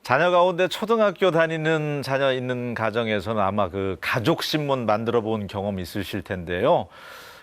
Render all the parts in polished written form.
자녀 가운데 초등학교 다니는 자녀 있는 가정에서는 아마 그 가족신문 만들어 본 경험 있으실 텐데요.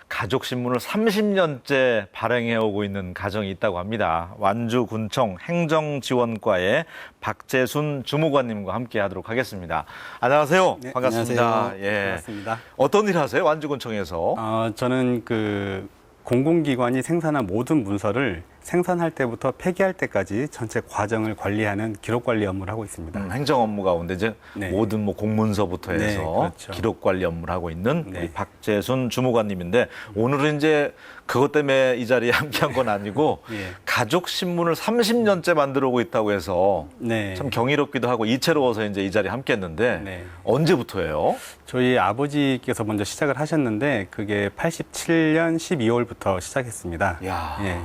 가족신문을 30년째 발행해 오고 있는 가정이 있다고 합니다. 완주군청 행정지원과의 박재순 주무관님과 함께 하도록 하겠습니다. 안녕하세요. 네, 반갑습니다. 안녕하세요. 예. 반갑습니다. 어떤 일 하세요? 완주군청에서? 저는 그 공공기관이 생산한 모든 문서를 생산할 때부터 폐기할 때까지 전체 과정을 관리하는 기록 관리 업무를 하고 있습니다. 행정 업무 가운데 이제 네. 모든 뭐 공문서부터 해서 네, 그렇죠. 기록 관리 업무를 하고 있는 네. 우리 박재순 주무관님인데 오늘은 이제 그것 때문에 이 자리에 함께한 건 아니고 예. 가족 신문을 30년째 만들어 오고 있다고 해서 네. 참 경이롭기도 하고 이채로워서 이제 이 자리에 함께했는데 네. 언제부터예요? 저희 아버지께서 먼저 시작을 하셨는데 그게 87년 12월부터 시작했습니다. 야, 예.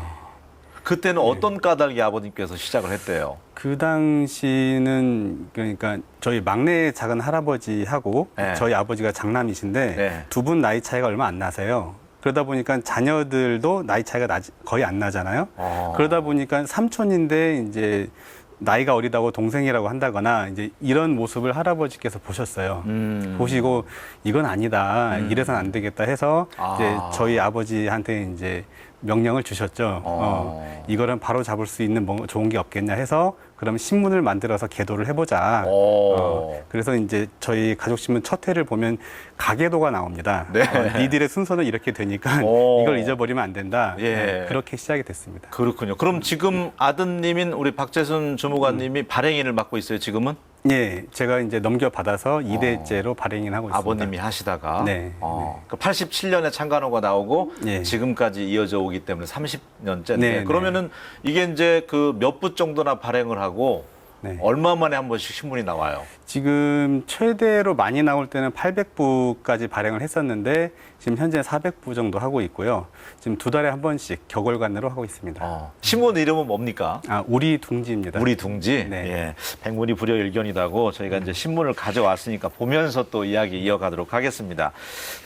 그때는 어떤 까닭에 아버님께서 시작을 했대요? 그 당시는 그러니까 저희 막내 작은 할아버지하고 네. 저희 아버지가 장남이신데 네. 두 분 나이 차이가 얼마 안 나세요. 그러다 보니까 자녀들도 나이 차이가 거의 안 나잖아요. 그러다 보니까 삼촌인데 이제 나이가 어리다고 동생이라고 한다거나 이제 이런 모습을 할아버지께서 보셨어요. 보시고 이건 아니다. 이래서는 안 되겠다 해서 이제 저희 아버지한테 이제 명령을 주셨죠. 이거는 바로 잡을 수 있는 뭐 좋은 게 없겠냐 해서 그럼 신문을 만들어서 계도를 해보자. 그래서 이제 저희 가족신문 첫 회를 보면 가계도가 나옵니다. 네. 니들의 순서는 이렇게 되니까 이걸 잊어버리면 안 된다. 예. 그렇게 시작이 됐습니다. 그렇군요. 그럼 지금 아드님인 우리 박재순 주무관님이 발행인을 맡고 있어요, 지금은? 예, 제가 이제 넘겨받아서 2대째로 발행을 하고 있습니다. 아버님이 하시다가 네. 그 87년에 창간호가 나오고 예. 지금까지 이어져 오기 때문에 30년째인데 네, 그러면은 이게 이제 그 몇 부 정도나 발행을 하고 네. 얼마 만에 한 번씩 신문이 나와요? 지금 최대로 많이 나올 때는 800부까지 발행을 했었는데 지금 현재 400부 정도 하고 있고요. 지금 두 달에 한 번씩 격월간으로 하고 있습니다. 신문 이름은 뭡니까? 우리 둥지입니다. 우리 둥지. 네. 예. 백문이 불여일견이다고 저희가 이제 신문을 가져왔으니까 보면서 또 이야기 이어가도록 하겠습니다.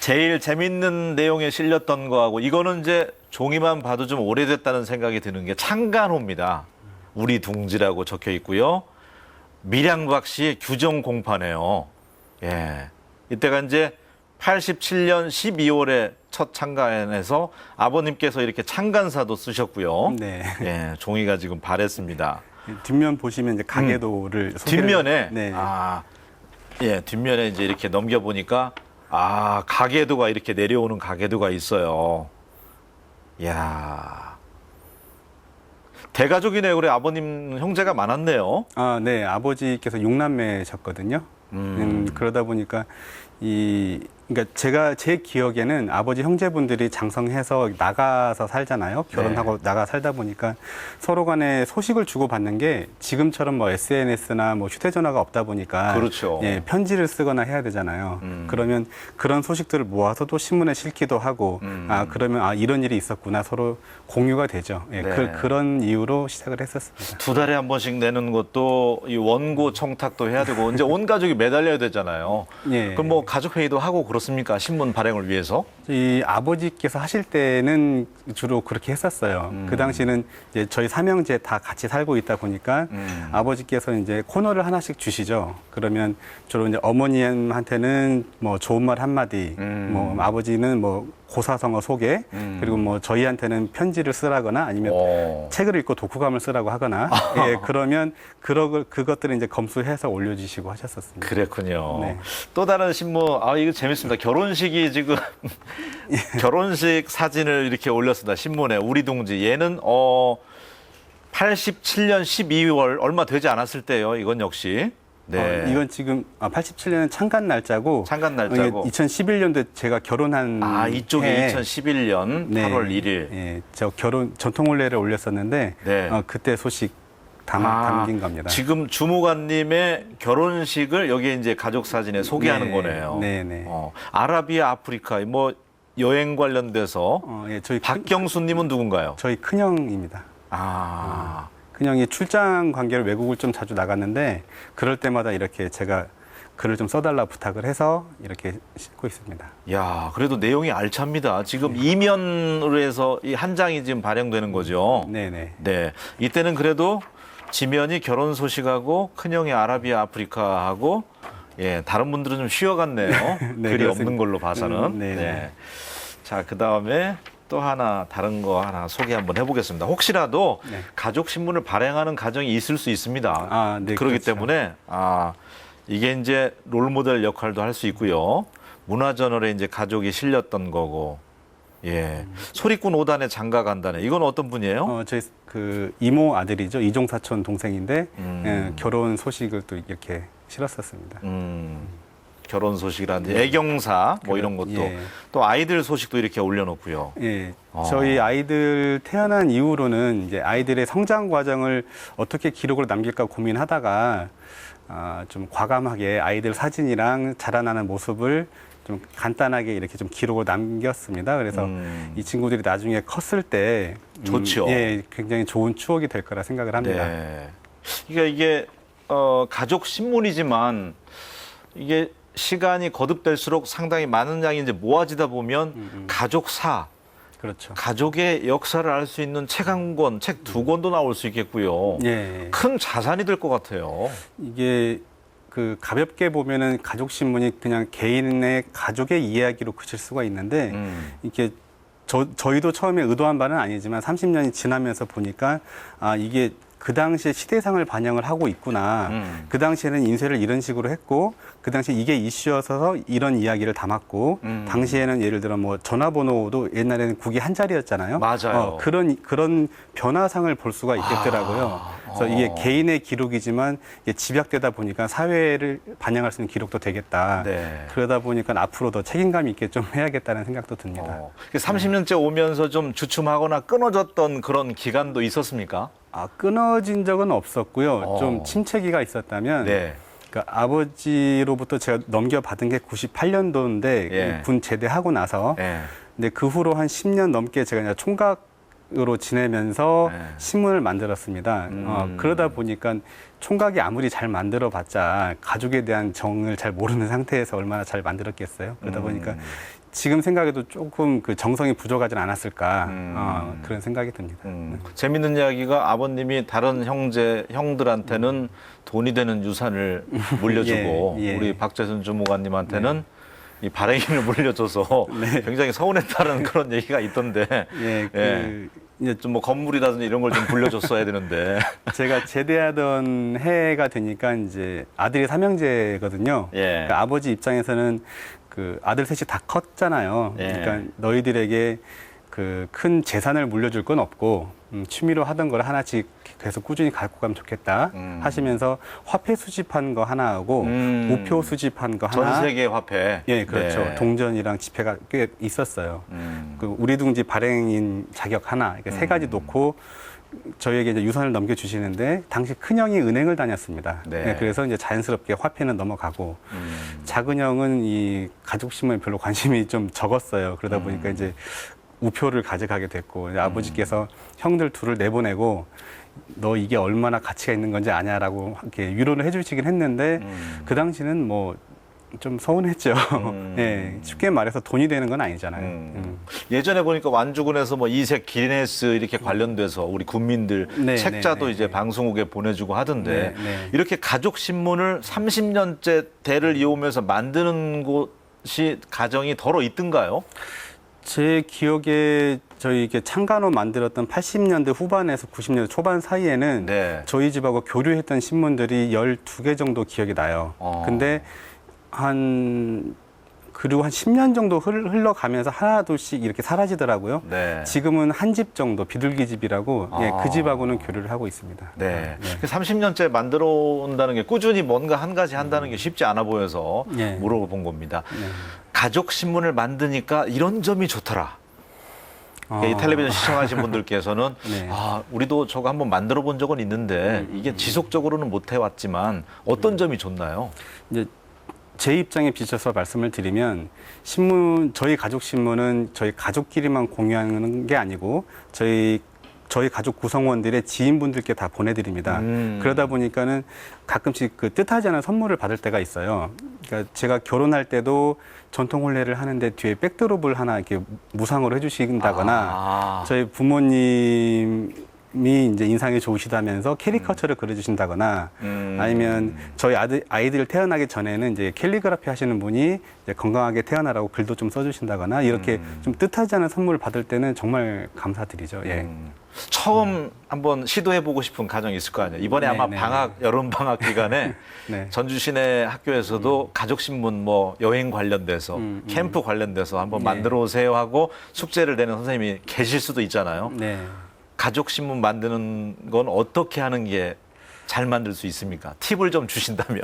제일 재밌는 내용에 실렸던 거하고 이거는 이제 종이만 봐도 좀 오래됐다는 생각이 드는 게 창간호입니다. 우리 둥지라고 적혀 있고요. 밀양박 씨의 규정 공판이에요. 예. 이때가 이제 87년 12월에 첫 창간에서 아버님께서 이렇게 창간사도 쓰셨고요. 네. 예, 종이가 지금 바랬습니다. 뒷면 보시면 이제 가계도를 뒷면에 네. 예, 뒷면에 이제 이렇게 넘겨 보니까 가계도가 이렇게 내려오는 가계도가 있어요. 이야. 대가족이네요. 그래 아버님 형제가 많았네요. 네. 아버지께서 6남매셨거든요. 그러다 보니까 그러니까 제 기억에는 아버지 형제분들이 장성해서 나가서 살잖아요. 결혼하고 나가 살다 보니까 서로 간에 소식을 주고받는 게 지금처럼 뭐 SNS나 뭐 휴대전화가 없다 보니까 그렇죠. 예, 편지를 쓰거나 해야 되잖아요. 그러면 그런 소식들을 모아서 또 신문에 실기도 하고 그러면 이런 일이 있었구나 서로 공유가 되죠. 예, 네. 그런 이유로 시작을 했었습니다. 두 달에 한 번씩 내는 것도 이 원고 청탁도 해야 되고 이제 온 가족이 매달려야 되잖아요. 예. 그럼 뭐 가족 회의도 하고 그렇습니까? 신문 발행을 위해서? 이 아버지께서 하실 때는 주로 그렇게 했었어요. 그 당시는 이제 저희 삼형제 다 같이 살고 있다 보니까 아버지께서 이제 코너를 하나씩 주시죠. 그러면 주로 이제 어머님한테는 뭐 좋은 말 한마디, 뭐 아버지는 뭐 고사성어 소개, 그리고 뭐 저희한테는 편지를 쓰라거나 아니면 책을 읽고 독후감을 쓰라고 하거나, 예, 그러면 그것들을 이제 검수해서 올려주시고 하셨었습니다. 그랬군요. 네. 또 다른 신문, 이거 재밌습니다. 결혼식이 지금, 결혼식 사진을 이렇게 올렸습니다. 신문에. 우리 둥지. 얘는, 87년 12월, 얼마 되지 않았을 때요. 이건 역시. 네. 이건 지금 87년은 창간 날짜고, 창간 날짜고. 2011년도에 제가 결혼한 이쪽이 해에 2011년 네, 8월 1일. 예, 저 결혼 전통혼례를 올렸었는데 네. 그때 소식 담긴 겁니다. 지금 주무관님의 결혼식을 여기에 이제 가족 사진에 소개하는 네, 거네요. 네. 아라비아, 아프리카, 뭐 여행 관련돼서 예, 저희 박경수님은 누군가요? 저희 큰형입니다. 큰형이 출장 관계로 외국을 좀 자주 나갔는데 그럴 때마다 이렇게 제가 글을 좀 써달라 부탁을 해서 이렇게 싣고 있습니다. 야, 그래도 내용이 알찹니다. 지금 이면으로 해서 이 한 장이 지금 발행되는 거죠. 네네. 네. 이때는 그래도 지면이 결혼 소식하고 큰형이 아라비아 아프리카하고 예, 다른 분들은 좀 쉬어갔네요. 네, 글이 그렇습니다. 없는 걸로 봐서는. 네. 네. 자, 그다음에 또 하나 다른 거 하나 소개 한번 해보겠습니다. 혹시라도 네. 가족 신문을 발행하는 가정이 있을 수 있습니다. 아, 네, 그렇기 그렇죠. 때문에 이게 이제 롤모델 역할도 할 수 있고요. 문화저널에 이제 가족이 실렸던 거고. 예. 소리꾼 5단에 장가 간다네. 이건 어떤 분이에요? 저희 그 이모 아들이죠. 이종 사촌 동생인데 예, 결혼 소식을 또 이렇게 실었었습니다. 결혼 소식이라든지 애경사 뭐 이런 것도 예. 또 아이들 소식도 이렇게 올려놓고요. 예, 저희 아이들 태어난 이후로는 이제 아이들의 성장 과정을 어떻게 기록으로 남길까 고민하다가 좀 과감하게 아이들 사진이랑 자라나는 모습을 좀 간단하게 이렇게 좀 기록을 남겼습니다. 그래서 이 친구들이 나중에 컸을 때 좋죠. 예, 굉장히 좋은 추억이 될 거라 생각을 합니다. 네. 그러니까 이게 가족 신문이지만 이게 시간이 거듭될수록 상당히 많은 양이 이제 모아지다 보면 가족사, 그렇죠. 가족의 역사를 알 수 있는 책 한 권, 책 두 권도 나올 수 있겠고요. 예. 큰 자산이 될 것 같아요. 이게 그 가볍게 보면은 가족 신문이 그냥 개인의 가족의 이야기로 그칠 수가 있는데 이게 저희도 처음에 의도한 바는 아니지만 30년이 지나면서 보니까 이게 그 당시에 시대상을 반영을 하고 있구나. 그 당시에는 인쇄를 이런 식으로 했고, 그 당시에 이게 이슈여서 이런 이야기를 담았고, 당시에는 예를 들어 뭐 전화번호도 옛날에는 국이 한 자리였잖아요. 맞아요. 그런 변화상을 볼 수가 있겠더라고요. 그래서 이게 개인의 기록이지만 이게 집약되다 보니까 사회를 반영할 수 있는 기록도 되겠다. 네. 그러다 보니까 앞으로 더 책임감 있게 좀 해야겠다는 생각도 듭니다. 30년째 오면서 좀 주춤하거나 끊어졌던 그런 기간도 있었습니까? 끊어진 적은 없었고요. 좀 침체기가 있었다면 네. 그러니까 아버지로부터 제가 넘겨받은 게 98년도인데 예. 군 제대하고 나서 네. 근데 그 후로 한 10년 넘게 제가 그냥 총각으로 지내면서 네. 신문을 만들었습니다. 그러다 보니까 총각이 아무리 잘 만들어봤자 가족에 대한 정을 잘 모르는 상태에서 얼마나 잘 만들었겠어요. 그러다 보니까 지금 생각해도 조금 그 정성이 부족하진 않았을까 그런 생각이 듭니다. 재밌는 이야기가 아버님이 다른 형들한테는 돈이 되는 유산을 물려주고 예. 우리 박재순 주무관님한테는 이 발행인을 물려줘서 네. 굉장히 서운했다는 그런 얘기가 있던데 이제 좀 뭐 건물이라든지 이런 걸 좀 불려줬어야 되는데 제가 제대하던 해가 되니까 이제 아들이 삼형제거든요. 예. 그러니까 아버지 입장에서는 그 아들 셋이 다 컸잖아요. 예. 그러니까 너희들에게 그 큰 재산을 물려줄 건 없고 취미로 하던 걸 하나씩 계속 꾸준히 갖고 가면 좋겠다 하시면서 화폐 수집한 거 하나 하고 우표 수집한 거 하나. 전 세계 화폐. 예, 그렇죠. 네. 동전이랑 지폐가 꽤 있었어요. 그 우리 둥지 발행인 자격 하나, 이렇게 세 가지 놓고 저희에게 이제 유산을 넘겨주시는데 당시 큰형이 은행을 다녔습니다. 네. 네, 그래서 이제 자연스럽게 화폐는 넘어가고 작은 형은 이 가족 신문에 별로 관심이 좀 적었어요. 그러다 보니까 이제 우표를 가져가게 됐고 이제 아버지께서 형들 둘을 내보내고 너 이게 얼마나 가치가 있는 건지 아냐라고 이렇게 위로를 해주시긴 했는데 그 당시는 뭐 좀 서운했죠. 네, 쉽게 말해서 돈이 되는 건 아니잖아요. 예전에 보니까 완주군에서 뭐 이색 기네스 이렇게 관련돼서 우리 국민들 네, 책자도 네, 이제 네. 방송국에 보내주고 하던데 네, 네. 이렇게 가족 신문을 30년째 대를 이어오면서 만드는 곳이 가정이 더러 있던가요? 제 기억에 저희 이렇게 창간호 만들었던 80년대 후반에서 90년대 초반 사이에는 네. 저희 집하고 교류했던 신문들이 12개 정도 기억이 나요. 근데 그리고 한 10년 정도 흘러가면서 하나둘씩 이렇게 사라지더라고요. 네. 지금은 한 집 정도 비둘기 집이라고 예, 그 집하고는 교류를 하고 있습니다. 네. 30년째 만들어 온다는 게 꾸준히 뭔가 한 가지 한다는 게 쉽지 않아 보여서 네. 물어본 겁니다. 가족 신문을 만드니까 이런 점이 좋더라. 이 텔레비전 시청하신 분들께서는 네. 우리도 저거 한번 만들어 본 적은 있는데 이게 지속적으로는 못 해왔지만 어떤 점이 좋나요? 이제 제 입장에 비춰서 말씀을 드리면 저희 가족 신문은 저희 가족끼리만 공유하는 게 아니고 저희 가족 구성원들의 지인분들께 다 보내드립니다. 그러다 보니까는 가끔씩 그 뜻하지 않은 선물을 받을 때가 있어요. 그러니까 제가 결혼할 때도 전통 혼례를 하는데 뒤에 백드롭을 하나 이렇게 무상으로 해주신다거나 저희 부모님 이제 인상이 좋으시다면서 캐리커처를 그려주신다거나 아니면 저희 아이들 태어나기 전에는 이제 캘리그라피 하시는 분이 이제 건강하게 태어나라고 글도 좀 써주신다거나 이렇게 좀 뜻하지 않은 선물을 받을 때는 정말 감사드리죠. 예. 처음 한번 시도해보고 싶은 가정이 있을 거 아니에요. 이번에 아마 네. 여름 방학 기간에 네. 전주 시내 학교에서도 가족신문 뭐 여행 관련돼서 캠프 관련돼서 한번 만들어 오세요 하고 숙제를 내는 선생님이 계실 수도 있잖아요. 네. 가족신문 만드는 건 어떻게 하는 게 잘 만들 수 있습니까? 팁을 좀 주신다면.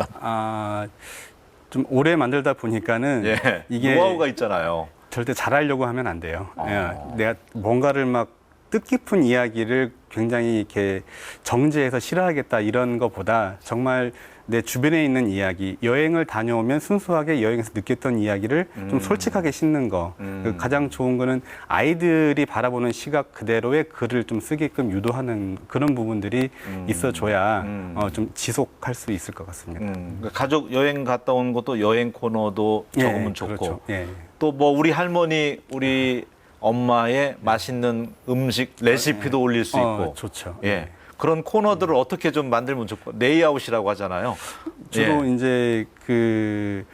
좀 오래 만들다 보니까는 예. 이게 노하우가 있잖아요. 절대 잘하려고 하면 안 돼요. 예, 내가 뭔가를 막 뜻깊은 이야기를 굉장히 이렇게 정제해서 실어하겠다 이런 것보다 정말 내 주변에 있는 이야기, 여행을 다녀오면 순수하게 여행에서 느꼈던 이야기를 좀 솔직하게 싣는 거. 가장 좋은 거는 아이들이 바라보는 시각 그대로의 글을 좀 쓰게끔 유도하는 그런 부분들이 있어줘야 좀 지속할 수 있을 것 같습니다. 그러니까 가족 여행 갔다 온 것도 여행 코너도 적으면 좋고 그렇죠. 예. 또 뭐 우리 할머니, 우리 엄마의 맛있는 음식 레시피도 올릴 수 있고 좋죠. 예. 그런 코너들을 어떻게 좀 만들면 좋고 레이아웃이라고 하잖아요. 주로 예. 이제 그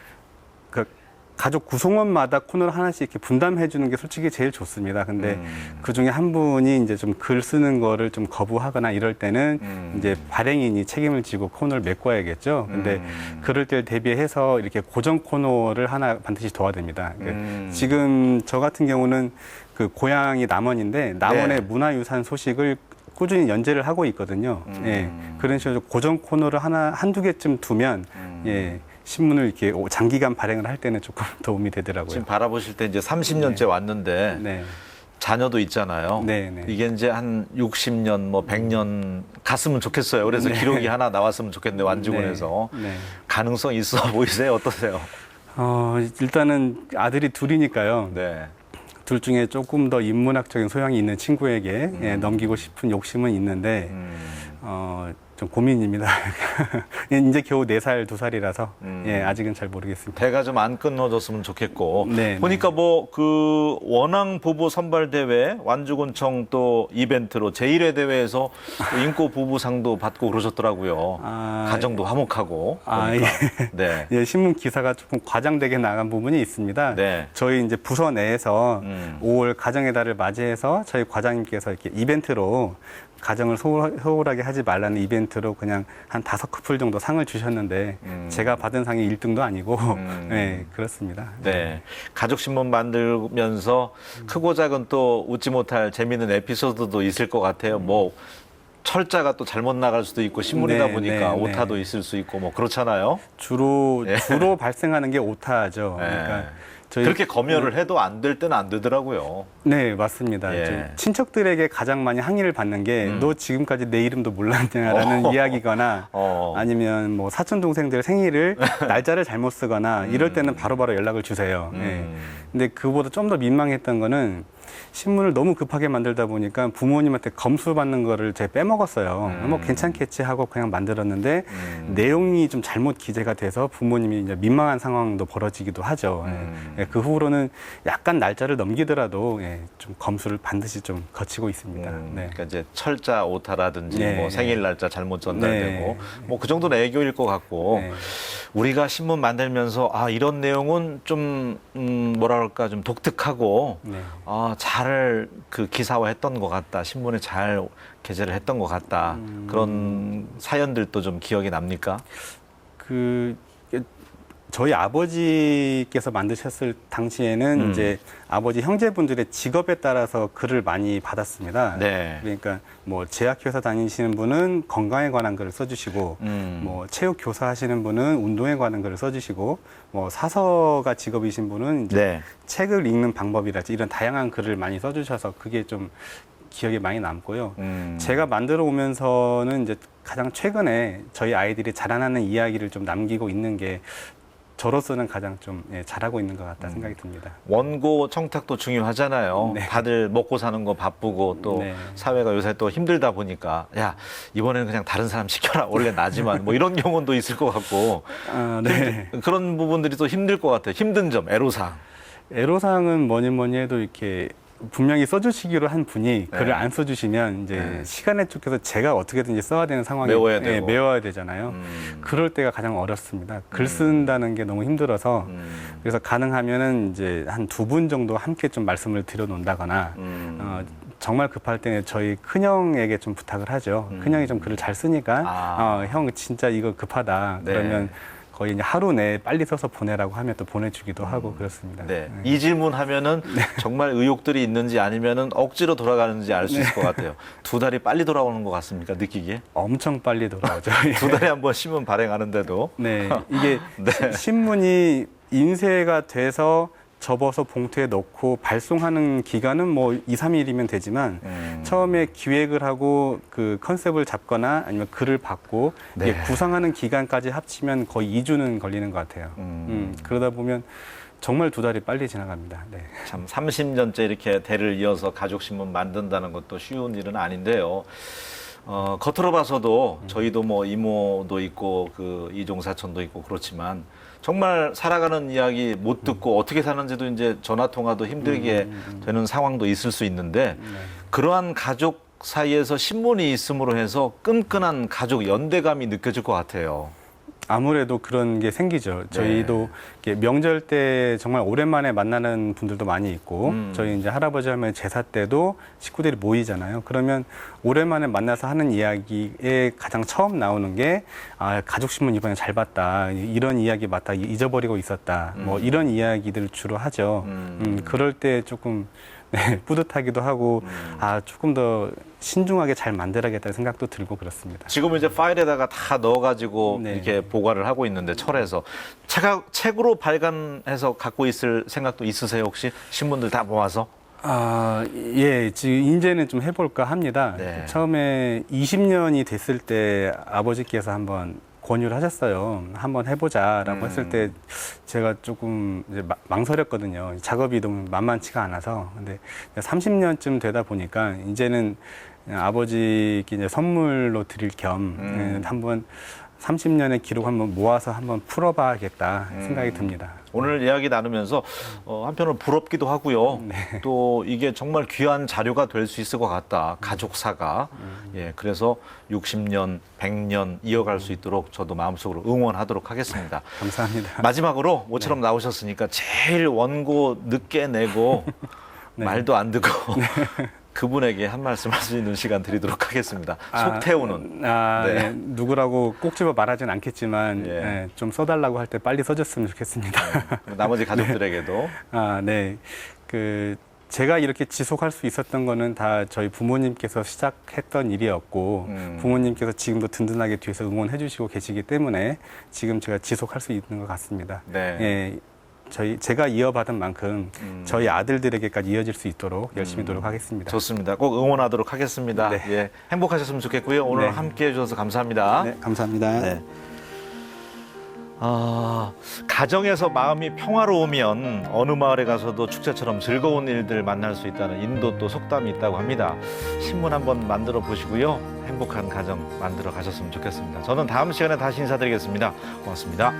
가족 구성원마다 코너를 하나씩 이렇게 분담해 주는 게 솔직히 제일 좋습니다. 근데 그 중에 한 분이 이제 좀 글 쓰는 거를 좀 거부하거나 이럴 때는 이제 발행인이 책임을 지고 코너를 메꿔야겠죠. 근데 그럴 때 대비해서 이렇게 고정 코너를 하나 반드시 둬야 됩니다. 지금 저 같은 경우는 그 고향이 남원인데 남원의 네. 문화유산 소식을 꾸준히 연재를 하고 있거든요. 예. 그런 식으로 고정 코너를 한두 개쯤 두면, 예. 신문을 이렇게 장기간 발행을 할 때는 조금 도움이 되더라고요. 지금 바라보실 때 이제 30년째 왔는데 네. 자녀도 있잖아요. 네, 네. 이게 이제 한 60년, 뭐 100년 갔으면 좋겠어요. 그래서 기록이 하나 나왔으면 좋겠는데 완주군에서 네. 가능성 있어 보이세요? 어떠세요? 일단은 아들이 둘이니까요. 네. 둘 중에 조금 더 인문학적인 소양이 있는 친구에게 예, 넘기고 싶은 욕심은 있는데, 좀 고민입니다. 이제 겨우 4살, 2살이라서, 예, 아직은 잘 모르겠습니다. 대가 좀 안 끊어졌으면 좋겠고 네, 보니까 뭐 그 원앙 부부 선발 대회 완주군청 또 이벤트로 제1회 대회에서 또 인고 부부상도 받고 그러셨더라고요. 가정도 화목하고. 보니까. 네. 예, 신문 기사가 조금 과장되게 나간 부분이 있습니다. 네. 저희 이제 부서 내에서 5월 가정의 달을 맞이해서 저희 과장님께서 이렇게 이벤트로 가정을 소홀하게 하지 말라는 이벤트로 그냥 한 5커플 정도 상을 주셨는데 제가 받은 상이 1등도 아니고 네, 그렇습니다. 네. 가족신문 만들면서 크고 작은 또 웃지 못할 재미있는 에피소드도 있을 것 같아요. 뭐 철자가 또 잘못 나갈 수도 있고 신문이다 네, 보니까 네, 오타도 네. 있을 수 있고 뭐 그렇잖아요. 주로 발생하는 게 오타죠. 네. 그러니까 저희 그렇게 검열을 해도 안 될 때는 안 되더라고요. 네, 맞습니다. 예. 좀 친척들에게 가장 많이 항의를 받는 게 너 지금까지 내 이름도 몰랐냐라는 이야기거나 아니면 뭐 사촌 동생들 생일을 날짜를 잘못 쓰거나 이럴 때는 바로바로 연락을 주세요. 예. 근데 그보다 좀 더 민망했던 거는 신문을 너무 급하게 만들다 보니까 부모님한테 검수 받는 거를 제가 빼먹었어요. 뭐 괜찮겠지 하고 그냥 만들었는데 내용이 좀 잘못 기재가 돼서 부모님이 이제 민망한 상황도 벌어지기도 하죠. 예. 그 후로는 약간 날짜를 넘기더라도 예, 좀 검수를 반드시 좀 거치고 있습니다. 네. 그러니까 이제 철자 오타라든지 네. 뭐 생일 날짜 잘못 전달되고 네. 뭐 그 정도는 애교일 것 같고 네. 우리가 신문 만들면서 이런 내용은 좀 뭐라 그럴까 좀 독특하고 네. 잘 그 기사화했던 것 같다. 신문에 잘 게재를 했던 것 같다. 그런 사연들도 좀 기억이 납니까? 저희 아버지께서 만드셨을 당시에는 이제 아버지 형제분들의 직업에 따라서 글을 많이 받았습니다. 네. 그러니까 뭐 제약회사 다니시는 분은 건강에 관한 글을 써주시고, 뭐 체육 교사 하시는 분은 운동에 관한 글을 써주시고, 뭐 사서가 직업이신 분은 이제 네. 책을 읽는 방법이라든지 이런 다양한 글을 많이 써주셔서 그게 좀 기억에 많이 남고요. 제가 만들어 오면서는 이제 가장 최근에 저희 아이들이 자라나는 이야기를 좀 남기고 있는 게 저로서는 가장 좀 잘하고 있는 것 같다 생각이 듭니다. 원고 청탁도 중요하잖아요. 네. 다들 먹고 사는 거 바쁘고 또 네. 사회가 요새 또 힘들다 보니까 야 이번에는 그냥 다른 사람 시켜라. 원래 나지만 뭐 이런 경우도 있을 것 같고 네. 그런 부분들이 또 힘들 것 같아요. 힘든 점, 애로사항. 애로사항은 뭐니 해도 이렇게 분명히 써주시기로 한 분이 네. 글을 안 써주시면 이제 네. 시간에 쫓겨서 제가 어떻게든지 써야 되는 상황이 메워야 되고. 메워야 되잖아요. 그럴 때가 가장 어렵습니다. 글 쓴다는 게 너무 힘들어서 그래서 가능하면은 이제 한 2분 정도 함께 좀 말씀을 드려놓는다거나 정말 급할 때는 저희 큰형에게 좀 부탁을 하죠. 큰형이 좀 글을 잘 쓰니까 형 진짜 이거 급하다. 네. 그러면 거의 이제 하루 내에 빨리 써서 보내라고 하면 또 보내주기도 하고 그렇습니다. 네. 이 질문 하면은 정말 의욕들이 있는지 아니면은 억지로 돌아가는지 알 수 있을 것 같아요. 2달이 빨리 돌아오는 것 같습니까? 느끼기에? 엄청 빨리 돌아오죠. 2달에 한 번 신문 발행하는데도. 네, 이게 네. 신문이 인쇄가 돼서 접어서 봉투에 넣고 발송하는 기간은 뭐 2, 3일이면 되지만 처음에 기획을 하고 그 컨셉을 잡거나 아니면 글을 받고 네. 이게 구상하는 기간까지 합치면 거의 2주는 걸리는 것 같아요. 그러다 보면 정말 2달이 빨리 지나갑니다. 네. 참 30년째 이렇게 대를 이어서 가족신문 만든다는 것도 쉬운 일은 아닌데요. 겉으로 봐서도 저희도 뭐 이모도 있고 그 이종사촌도 있고 그렇지만 정말 살아가는 이야기 못 듣고 어떻게 사는지도 이제 전화 통화도 힘들게 되는 상황도 있을 수 있는데 그러한 가족 사이에서 신문이 있음으로 해서 끈끈한 가족 연대감이 느껴질 것 같아요. 아무래도 그런 게 생기죠. 저희도 이렇게 명절 때 정말 오랜만에 만나는 분들도 많이 있고, 저희 이제 할아버지 할머니 제사 때도 식구들이 모이잖아요. 그러면 오랜만에 만나서 하는 이야기에 가장 처음 나오는 게, 가족신문 이번에 잘 봤다. 이런 이야기 맞다. 잊어버리고 있었다. 뭐 이런 이야기들을 주로 하죠. 그럴 때 조금 네, 뿌듯하기도 하고, 조금 더 신중하게 잘 만들어야겠다는 생각도 들고 그렇습니다. 지금은 이제 파일에다가 다 넣어가지고 네. 이렇게 보관을 하고 있는데 철에서 책으로 발간해서 갖고 있을 생각도 있으세요 혹시 신문들 다 모아서? 예, 지금 이제는 좀 해볼까 합니다. 네. 처음에 20년이 됐을 때 아버지께서 한번 권유를 하셨어요. 한번 해보자라고 했을 때 제가 조금 이제 망설였거든요. 작업이 너무 만만치가 않아서. 근데 30년쯤 되다 보니까 이제는 아버지께 이제 선물로 드릴 겸 한번 30년의 기록 한번 모아서 한번 풀어봐야겠다 생각이 듭니다. 오늘 이야기 나누면서 한편으로 부럽기도 하고요. 또 이게 정말 귀한 자료가 될 수 있을 것 같다. 가족사가. 예, 그래서 60년, 100년 이어갈 수 있도록 저도 마음속으로 응원하도록 하겠습니다. 감사합니다. 마지막으로 모처럼 나오셨으니까 제일 원고 늦게 내고 말도 안 듣고 그분에게 한 말씀 할 수 있는 시간 드리도록 하겠습니다. 속 태우는. 네. 누구라고 꼭 집어 말하진 않겠지만 예. 좀 써달라고 할 때 빨리 써줬으면 좋겠습니다. 나머지 가족들에게도. 네. 제가 이렇게 지속할 수 있었던 거는 다 저희 부모님께서 시작했던 일이었고 부모님께서 지금도 든든하게 뒤에서 응원해 주시고 계시기 때문에 지금 제가 지속할 수 있는 것 같습니다. 네. 예. 제가 이어받은 만큼 저희 아들들에게까지 이어질 수 있도록 열심히 노력하겠습니다. 좋습니다. 꼭 응원하도록 하겠습니다. 네. 예, 행복하셨으면 좋겠고요. 오늘 네. 함께 해주셔서 감사합니다. 네, 감사합니다. 네. 가정에서 마음이 평화로우면 어느 마을에 가서도 축제처럼 즐거운 일들 만날 수 있다는 인도 또 속담이 있다고 합니다. 신문 한번 만들어 보시고요. 행복한 가정 만들어 가셨으면 좋겠습니다. 저는 다음 시간에 다시 인사드리겠습니다. 고맙습니다.